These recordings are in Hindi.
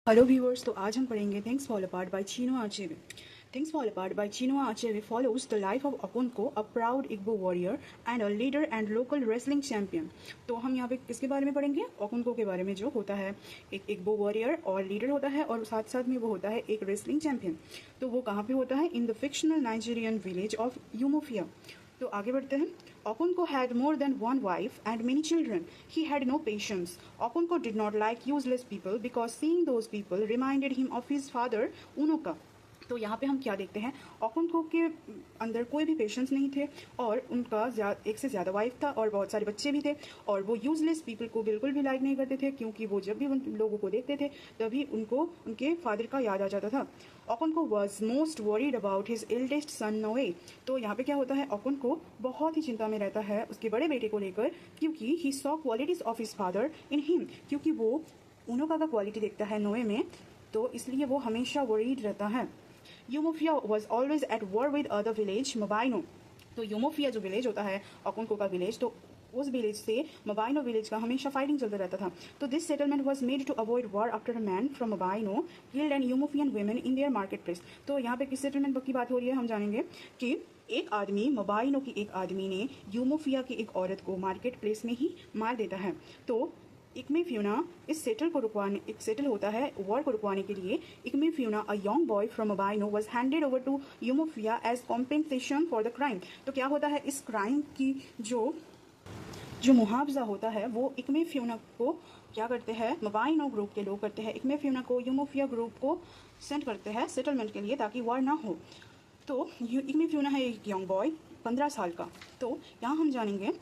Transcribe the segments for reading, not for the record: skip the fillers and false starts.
हेलो व्यूअर्स, तो आज हम पढ़ेंगे things fall apart by Chinua Achebe. Things fall apart by Chinua Achebe follows the life of Okonkwo, a proud Igbo warrior and a leader and local wrestling champion। तो हम यहाँ पे किसके बारे में पढ़ेंगे? ओकोंको के बारे में, जो होता है एक इग्बो वॉरियर और लीडर होता है, और साथ साथ में वो होता है एक रेसलिंग चैंपियन। तो वो कहाँ पे होता है? In the fictional Nigerian village of Umuofia. तो आगे बढ़ते हैं। Okonko had more than one wife and many children. He had no patience. Okonko did not like useless people because seeing those people reminded him of his father, Unoka। तो यहाँ पे हम क्या देखते हैं? ओकोंको के अंदर कोई भी पेशेंस नहीं थे, और उनका एक से ज़्यादा वाइफ था और बहुत सारे बच्चे भी थे, और वो यूजलेस पीपल को बिल्कुल भी लाइक नहीं करते थे, क्योंकि वो जब भी उन लोगों को देखते थे तभी उनको उनके फादर का याद आ जाता था। Okonkwo was most worried about his eldest son Nwoye. तो यहाँ पे क्या होता है? ओकोंको बहुत ही चिंता में रहता है उसके बड़े बेटे को लेकर, क्योंकि he saw qualities of his father in him. क्योंकि वो उनोका का क्वालिटी देखता है नोए में, तो इसलिए वो हमेशा वरीड रहता है। Umuofia was always at war with other village Mbaino. तो यूमोफिया जो विलेज होता है, ओकोंको का विलेज, तो उस विलेज से मोबाइनो विलेज का हमेशा फाइटिंग चलता रहता था। तो this settlement was made to avoid war after a man from Mbaino killed and Umuofian women in their market place. तो यहाँ पे किस सेटलमेंट की बात हो रही है? हम जानेंगे कि एक आदमी, मोबाइनो की एक आदमी ने यूमोफिया की एक औरत को मार्केट प्लेस में ही मार देता है। तो इकमेफ्यूना इस सेटल होता है वॉर को रुकवाने के लिए। Ikemefuna, a young boy from Mbaino, was handed over to Umuofia as compensation for the crime. तो क्या होता है? इस क्राइम की जो मुआवजा होता है वो इकमेफ्यूना को क्या करते हैं? मोबाइनो ग्रुप के लोग करते हैं। इकमेफ्यूना को यूमोफिया ग्रुप को सेंड करते हैं सेटलमेंट के लिए, ताकि वॉर ना हो। तो इकमेफ्यूना है एक यंग बॉय 15 साल का। तो यहाँ हम जानेंगे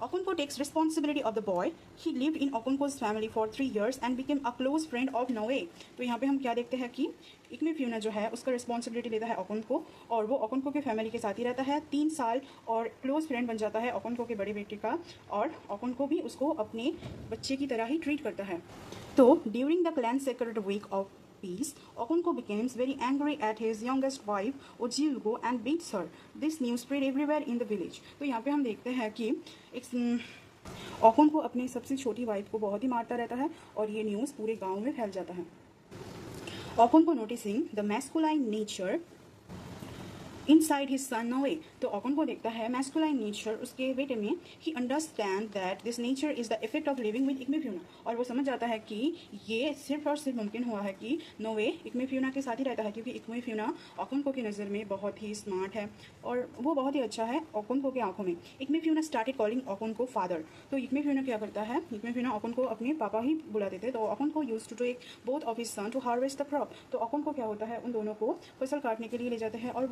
Okonko takes responsibility of the boy. He lived in Okonko's family for 3 years and became a close friend of Noe। तो यहाँ पे हम क्या देखते हैं कि इकमेफ्यूना जो है उसका रिस्पॉन्सिबिलिटी लेता है ओकोंको, और वो ओकोंको के फैमिली के साथ ही रहता है 3 साल, और क्लोज फ्रेंड बन जाता है ओकोंको के बड़े बेटे का, और ओकोंको भी उसको अपने बच्चे की तरह ही ट्रीट करता है। तो during the clan secret week of peace, Okonko becomes very angry at his youngest wife, Ojiugo, and beats her. This news spread everywhere in the village। तो यहाँ पे हम देखते हैं कि ओकोंको अपनी सबसे छोटी वाइफ को बहुत ही मारता रहता है, और ये न्यूज़ पूरे गांव में फैल जाता है। Okonkwo noticing the masculine nature inside his son Nwoye. तो ओकोंको देखता है मैस्कुलाइन नेचर उसके बेटे में। He understand that this nature is the effect of living with Ikemefuna. और वो समझ जाता है कि ये सिर्फ और सिर्फ मुमकिन हुआ है कि नोए इकमेफ्यूना के साथ ही रहता है, क्योंकि इकमेफ्यूना ओकोंको की नज़र में बहुत ही स्मार्ट है और वो बहुत ही अच्छा है ओकोंको के आंखों में। इकमेफ्यूना स्टार्टेड कॉलिंग ओकोंको फादर। तो इकमेफ्यूना क्या करता है? इकमेफ्यूना ओकोंको अपने पापा ही बुलाते थे। तो Okonkwo used to take both of his son to harvest the crop. तो ओकोंको क्या होता है? उन दोनों को फसल काटने के लिए ले जाते हैं, और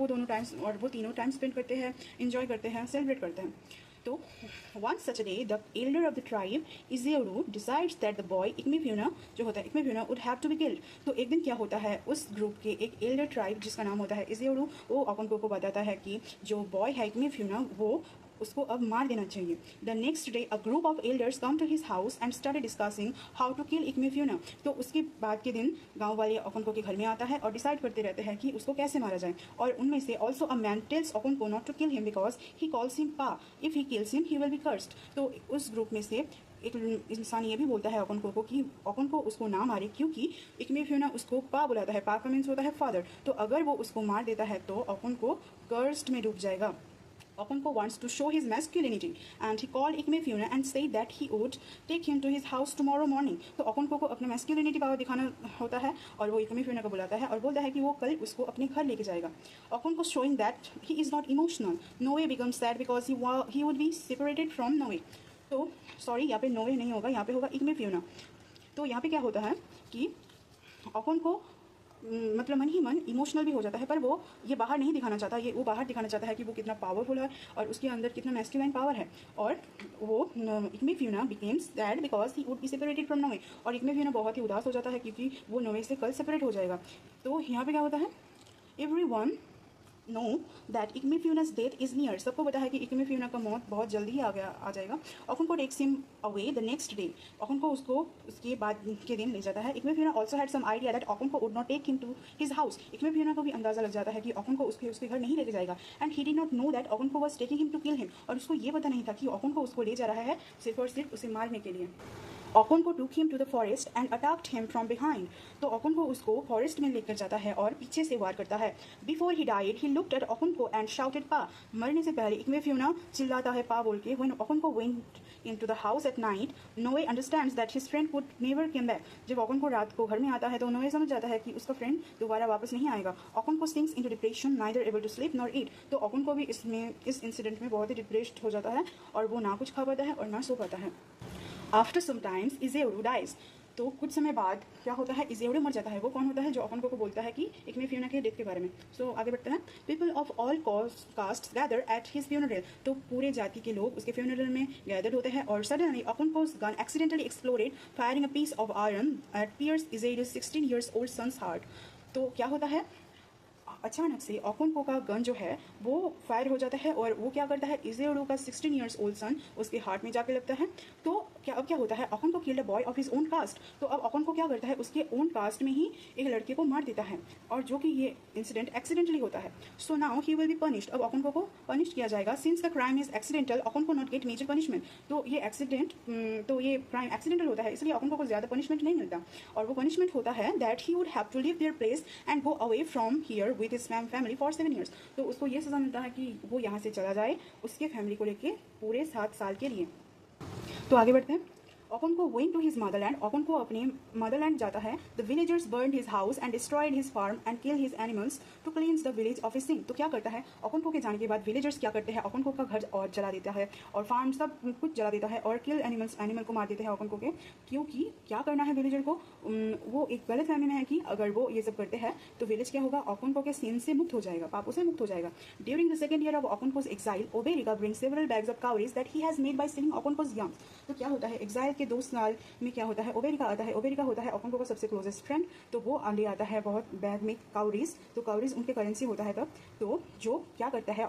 वो तीनों टाइम स्पेंड करते हैं, एंजॉय करते हैं, सेलिब्रेट करते हैं। तो one such day the elder of the tribe Ezeudu decides that the boy Ikemefuna जो होता है Ikemefuna would have to be killed. तो एक दिन क्या होता है? उस ग्रुप के एक एल्डर ट्राइब जिसका नाम होता है इजेउरू, वो ओकोंको को बताता है कि जो बॉय है इकमेफ्यूना वो उसको अब मार देना चाहिए। The next day a group of elders come to his house and started discussing how to kill Ikemefuna. तो उसके बाद के दिन गांव वाले ओकोंको के घर में आता है और डिसाइड करते रहते हैं कि उसको कैसे मारा जाए। और उनमें से also a man tells Okonkwo not to kill him because he calls him pa. If he kills him he will be cursed. तो उस ग्रुप में से एक इंसान ये भी बोलता है ओकोंको को कि ओकोंको उसको ना मारे, क्योंकि इकमेफ्यूना उसको पा बुलाता है। पा का मीन्स होता है फादर। तो अगर वो उसको मार देता है तो ओकोंको कर्स्ड में डूब जाएगा। Okonko wants to show his masculinity and he called Ikmefiuna and said that he would take him to his house tomorrow morning। तो Okonko को अपना masculinity पावर दिखाना होता है, और वो Ikmefiuna को बुलाता है और बोलता है कि वो कल उसको अपने घर लेके जाएगा। Okonko showing that he is not emotional. Noe becomes sad because he would be separated from Noe। तो सॉरी, यहाँ पे नोए नहीं होगा, यहाँ पे होगा इकमेफ्यूना। तो यहाँ पे क्या होता है कि ओकोंको मतलब मन ही मन इमोशनल भी हो जाता है, पर वो ये बाहर नहीं दिखाना चाहता। वो बाहर दिखाना चाहता है कि वो कितना पावरफुल है और उसके अंदर कितना मैस्कुलाइन पावर है। और वो Ikemefuna became sad because he would be separated from Nwoye. और इकमेफ्यूना बहुत ही उदास हो जाता है क्योंकि वो नोए से कल सेपरेट हो जाएगा। तो यहाँ पे क्या होता है? Everyone know that Ikemefuna's death is near. सबको पता है कि इकमेफ्यूना का मौत बहुत जल्दी ही आ जाएगा। Okonkwo takes him away the next day. Okonkwo उसको उसके बाद के दिन ले जाता है। Ikemefuna also had some idea that Okonkwo would not take him to his house. Ikemefuna को भी अंदाजा लग जाता है कि ओकोंको उसके घर नहीं लेके जाएगा। And he did not know that Okonkwo was taking him to kill him. और उसको ये पता नहीं था कि ओकोंको उसको ले जा रहा है सिर्फ और सिर्फ उसे मारने के लिए। ओकोन को took him to the forest and attacked him from behind. तो ओकोन को उसको फॉरेस्ट में लेकर जाता है और पीछे से वार करता है. Before he died, he looked at ओकोन को and shouted पा. मरने से पहले इक्वेफ्यूना चिल्लाता है पा बोल के. When ओकोन को went into the house at night, Noe understands that his friend would never come back. जब ओकोन को रात को घर में आता है तो नोए समझ जाता है कि उसका फ्रेंड दोबारा वापस नहीं आएगा. ओकोन को sinks into depression, neither able to sleep nor eat. तो ओकोन को भी इस इंसिडेंट में बहुत ही डिप्रेस्ड हो जाता है और वो ना कुछ खा पाता है और ना सो पाता है. After some times Ezeudu dies. तो कुछ समय बाद क्या होता है, इजेउडू मर जाता है. वो कौन होता है जो ओकोन को बोलता है कि इक्वेफ्यूना के डेथ के बारे में. सो आगे बढ़ते हैं. People of all cast gather at his funeral. तो पूरे जाति के लोग उसके फ्यूनरल में गैदर होते हैं और suddenly Okonkwo's gun accidentally exploded firing a piece of iron at pierce Ezeudu's 16 years old son's heart. तो क्या होता है, अचानक से ओकोन को का गन जो है वो फायर हो जाता है और वो क्या करता है, इजेउडू का 16 years old सन उसके हार्ट में जाके लगता है. तो अब क्या होता है, Okonkwo killed a boy of his own caste. तो अब ओकोन को क्या करता है, उसके ओन कास्ट में ही एक लड़के को मार देता है और जो कि ये इंसिडेंट एक्सीडेंटली होता है. So now he will be punished. अब ओकोन को पनिश किया जाएगा. Since the crime is accidental Okonkwo not gate major punishment. तो ये क्राइम एक्सीडेंटल होता है इसलिए ओकोन को ज़्यादा पनिशमेंट नहीं मिलता और वो पनिशमेंट होता है that he would have to leave their place and go away from here with his family for 7 years. तो उसको ये सज़ा मिलता है कि वो यहाँ से चला जाए उसके फैमिली को लेके पूरे 7 साल के लिए. तो आगे बढ़ते हैं. Okonkwo going to his motherland. Okonkwo अपने मदरलैंड जाता है. The villagers burn his house and destroyed his farm and kill his animals to cleanse the village of his sin. तो क्या करता है, ओकोन को के जाने के बाद विलेजर्स क्या करते हैं, ओकोन को का घर और जला देता है और फार्म सब कुछ जला देता है और किल एनिमल को मार देते हैं ओकोन को के. क्योंकि क्या करना है विलेजर को, वो एक गलत फहमी में है कि अगर वो ये सब करते हैं तो विलेज क्या होगा, ओकोन को के सिन से मुक्त हो जाएगा, पापों से मुक्त हो जाएगा. During the second year of Okonkwo's exile Obierika brings several bags of cowries that he has made by selling Okonkwo's yams. तो क्या होता है, एक्साइल के 2 साल में क्या होता है, ओबेरिका आता है. ओबेरिका होता है ओकोन को का सबसे क्लोजेस्ट फ्रेंड. तो वो ले आता है बहुत बैग में काउरीज. तो काउरीज उनके करेंसी होता है तब. तो जो क्या करता है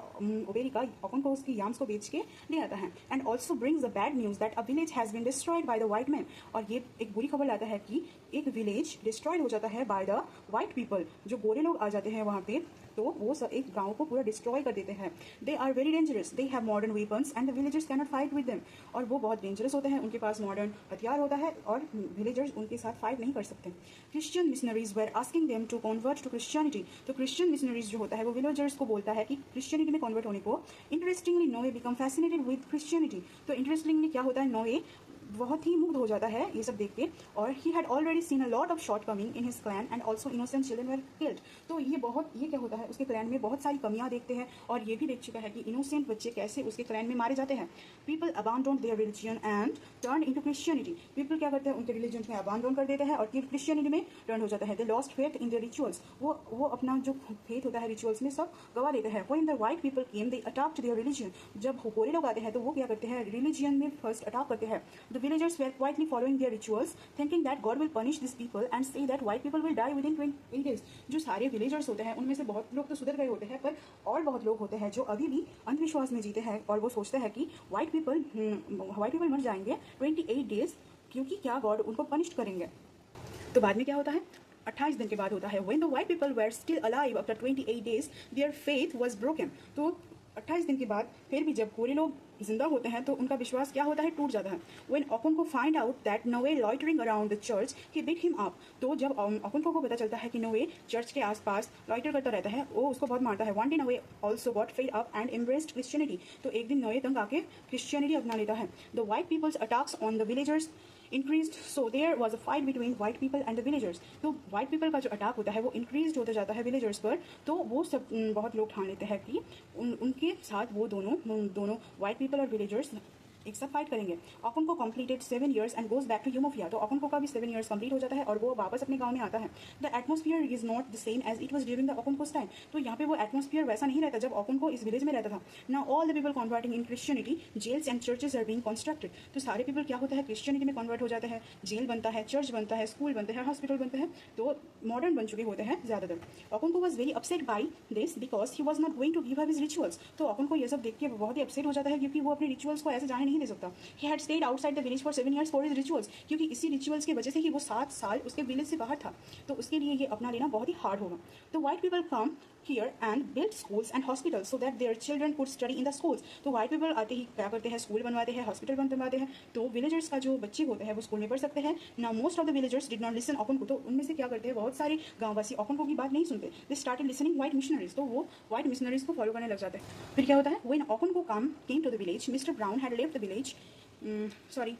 ओबेरिका, ओकोन को उसकी याम्स को बेच के ले आता है. And also brings the bad news that a village has been destroyed by the white man. और ये एक बुरी खबर लाता है कि एक विलेज डिस्ट्रॉयड हो जाता है बाय द वाइट पीपल. जो गोरे लोग आ जाते हैं वहाँ पे तो वो सब एक गांव को पूरा डिस्ट्रॉय कर देते हैं. They are very dangerous, they have modern weapons and the villagers cannot fight with them. और वो बहुत डेंजरस होते हैं, उनके पास मॉडर्न हथियार होता है और विलेजर्स उनके साथ फाइट नहीं कर सकते. Christian missionaries were asking them to convert to Christianity. तो क्रिश्चियन मिशनरीज जो होता है वो विलेजर्स को बोलता है कि क्रिश्चियनिटी में कन्वर्ट होने को. इंटरेस्टिंगली नोए बिकम फैसिनेटेड विद क्रिश्चियनिटी. तो इंटरेस्टिंगली क्या होता है, नोए बहुत ही मुग्ध हो जाता है ये सब देख के. और he had already seen a lot of short coming in his clan and also innocent children were killed. तो ये क्या होता है, उसके क्लैन में बहुत सारी कमियां देखते हैं और ये भी देख चुका है कि इनोसेंट बच्चे कैसे उसके क्लैन में मारे जाते हैं. People abandon their religion and turn into Christianity. People क्या करते हैं, उनके रिलीजन में अबांडोन कर देते हैं और क्रिश्चियनिटी में टर्न हो जाता है. They lost faith in their rituals. वो अपना जो फेथ होता है रिचुअल्स में सब गवा देते हैं. When the white people came they attacked their religion. जब गोरे लोग आते हैं तो वो क्या करते हैं, रिलीजन में फर्स्ट अटैक करते हैं. The villagers were quietly following their rituals, thinking that God will punish these people and say that white people will die within 28 days. जो सारे विलेजर्स होते हैं उनमें से बहुत लोग तो सुधर गए होते हैं पर और बहुत लोग होते हैं जो अभी भी अंधविश्वास में जीते हैं और वो सोचते हैं कि व्हाइट पीपल मर जाएंगे 28 डेज क्योंकि क्या गॉड उनको पनिश करेंगे. तो बाद में क्या होता है, 28 दिन के बाद होता है. When the white people were still alive after 28 days, their faith was broken. तो 28 दिन के बाद फिर भी जब गोरे लोग जिंदा होते हैं तो उनका विश्वास क्या होता है, टूट जाता है. When Okonkwo find out that Nwoye loitering around the church he beat him up. तो जब ओकोन को पता चलता है कि नोए चर्च के आसपास लॉइटर करता रहता है वो उसको बहुत मारता है. वन डे नोए also got fed up and embraced Christianity. तो एक दिन नोए तंग आके क्रिश्चियनिटी अपना लेता है. The white peoples attacks on the villagers increase. So there was a fight between white people and the villagers. तो वाइट पीपल का जो अटैक होता है वो इंक्रीज होता जाता है विलेजर्स पर. तो वो सब बहुत लोग ठान लेते हैं कि उनके साथ वो दोनों वाइट पीपल और विलेजर्स एक साथ फाइट करेंगे. Okonkwo completed 7 years and goes back to Umuofia. तो ओकोन को का भी 7 years कंप्लीट हो जाता है और वो वापस अपने गांव में आता है. The atmosphere is not the same as it was during the Okonkwo's time. तो यहाँ पे वो एटमोस्फियर वैसा नहीं रहता जब ओकोन को इस विलेज में रहता था. Now all the people converting in Christianity, jails and churches are being constructed. तो सारे पीपल क्या होता है, क्रिश्चियनिटी में कन्वर्ट हो जाते हैं. जेल बनता है, चर्च बनता है, स्कूल बनते हैं, हॉस्पिटल बनते हैं. तो मॉडर्न बन चुके होते हैं ज़्यादातर. Okonkwo was very upset by this because he was not going to give up his rituals. तो ओकोन को ये सब देख के बहुत ही अपसेट हो जाता है क्योंकि वो अपने रिचुअल्स को ऐसे जाने नहीं नहीं दे सकता। He had state outside the village for 7 years for his rituals, क्योंकि इसी रिचुअल्स की वजह से ही वो 7 साल उसके विलेज से बाहर था, तो उसके लिए ये अपना लेना बहुत ही हार्ड होगा। तो white people come here and built schools and hospitals so that their children could study in the schools। तो white people आते ही क्या करते हैं, स्कूल बनवाते हैं, हॉस्पिटल बनवाते हैं, तो विलेजर्स का जो बच्चे होते हैं वो स्कूल में पढ़ सकते हैं ना। Most of the villagers did not listen Okonkwo, तो उनमें से क्या करते हैं, बहुत सारे गाँववासी ओकन को की बात नहीं सुनते। They started listening white missionaries, तो वो व्हाइट मिशनरीज को फॉलो करने लग जाते हैं। फिर क्या होता है, when Okonkwo came to the village, Mister Brown had left the village, sorry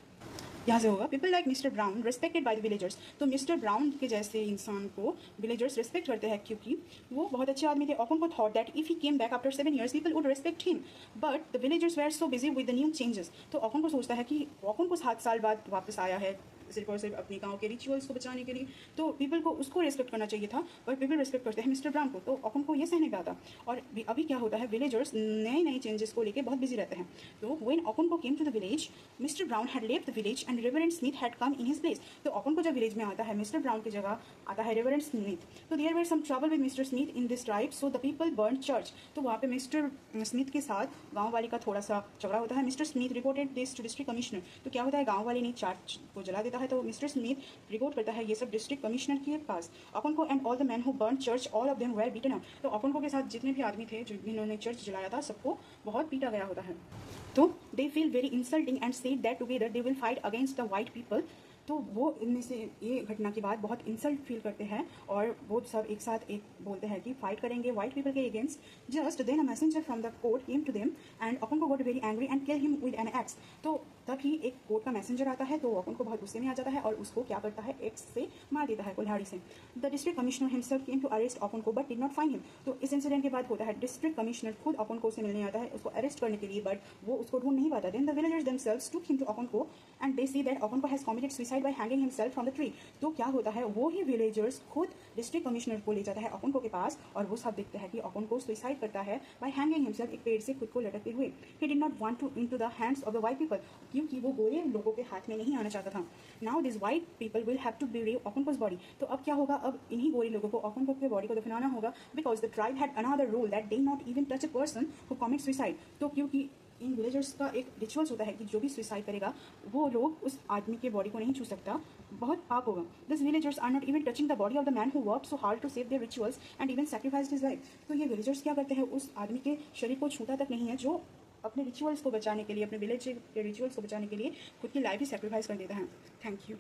यहाँ से होगा, people like Mister Brown respected by the villagers. तो मिस्टर ब्राउन के जैसे इंसान को विलेजर्स रिस्पेक्ट करते हैं क्योंकि वो बहुत अच्छे आदमी थे। Okonkwo thought that if he came back after 7 years people would respect him, but the villagers were so busy with the new changes. तो ओकन को सोचता है कि ओकन को 7 साल बाद वापस आया है सिर्फ और सिर्फ अपने गांव के रिचुअल्स को बचाने के लिए, तो पीपल को उसको रिस्पेक्ट करना चाहिए था, पर पीपल रिस्पेक्ट करते हैं मिस्टर ब्राउन को, तो ओकन को ये सहने पे आता। और अभी क्या होता है, विलेजर्स नए नए चेंजेस को लेकर बहुत बिजी रहते हैं। तो when Okonkwo came to the village, Mister Brown had left the village and Reverend Smith had come in his place. तो ओकन को जब विलेज में आता है, मिस्टर ब्राउन की जगह आता है रेवरेंड स्मिथ। तो there were some trouble with Mister Smith in this tribe, so the people burn church. तो वहाँ पे मिस्टर स्मिथ के साथ गाँव वाले का थोड़ा सा झगड़ा होता है। Mister Smith reported this to district commissioner. तो क्या होता है, गाँव वाले ने चर्च को जला देता है, तो मिस्टर स्मिथ रिपोर्ट करता है ये सब डिस्ट्रिक्ट कमिश्नर के पास। ओकन को and all the man who burn church all of them were beaten up. तो ओकन को के साथ जितने भी आदमी थे जिन्होंने चर्च जलाया था, सबको बहुत पीटा गया होता है। तो they feel very insulting and said that together they will fight against the white people. तो वो इनमें से ये घटना के बाद बहुत इंसल्ट फील करते हैं और वो सब एक साथ एक बोलते हैं कि फाइट करेंगे वाइट पीपल के against. Just then a messenger from the court came to them and Okonkwo got very angry and kill him with an axe. तो तभी एक कोर्ट का मैसेंजर आता है, तो ओकन को बहुत गुस्से में आ जाता है और उसको क्या करता है, एक्स से मार देता है, कुल्हाड़ी से। The district commissioner himself came to arrest Okonkwo but did not find him. तो इस इंसिडेंट के बाद होता है, डिस्ट्रिक्ट कमिश्नर खुद ओकन को से मिलने आता है उसको अरेस्ट करने के लिए, बट वो उसको ढूंढ नहीं पाता। Then the villagers themselves took him to Okonkwo and they see that Okonkwo has committed suicide by hanging himself from the tree. तो क्या होता है, वो ही विलेजर्स खुद डिस्ट्रिक्ट कमिश्नर को ले जाता है ओकन को के पास और वो सब देखते हैं कि ओकन को सुसाइड करता है बाय हैंगिंग हिमसेल्फ, एक पेड़ से खुद को लटकते हुए। He did not want to into the hands of the white people, क्योंकि वो गोरे लोगों के हाथ में नहीं आना चाहता था। Now this white people will have to believe Okonkwo's body. तो अब क्या होगा, अब इन्हीं गोरे लोगों को ओकन को के बॉडी को दफनाना होगा, because the tribe had another rule that they not even touch a person who commit suicide. तो क्योंकि इन विलेजर्स का एक रिचुअल्स होता है कि जो भी सुसाइड करेगा वो लोग उस आदमी के बॉडी को नहीं छू सकता, बहुत पाप होगा। This villagers are not even touching the body of the man who worked so hard to save their rituals and even sacrificed his life. तो ये विलेजर्स क्या करते हैं, उस आदमी के शरीर को छूता तक नहीं है जो अपने रिचुअल्स को बचाने के लिए, अपने विलेज के रिचुअल्स को बचाने के लिए खुद की लाइफ ही सैक्रिफाइस कर देता है। Thank you.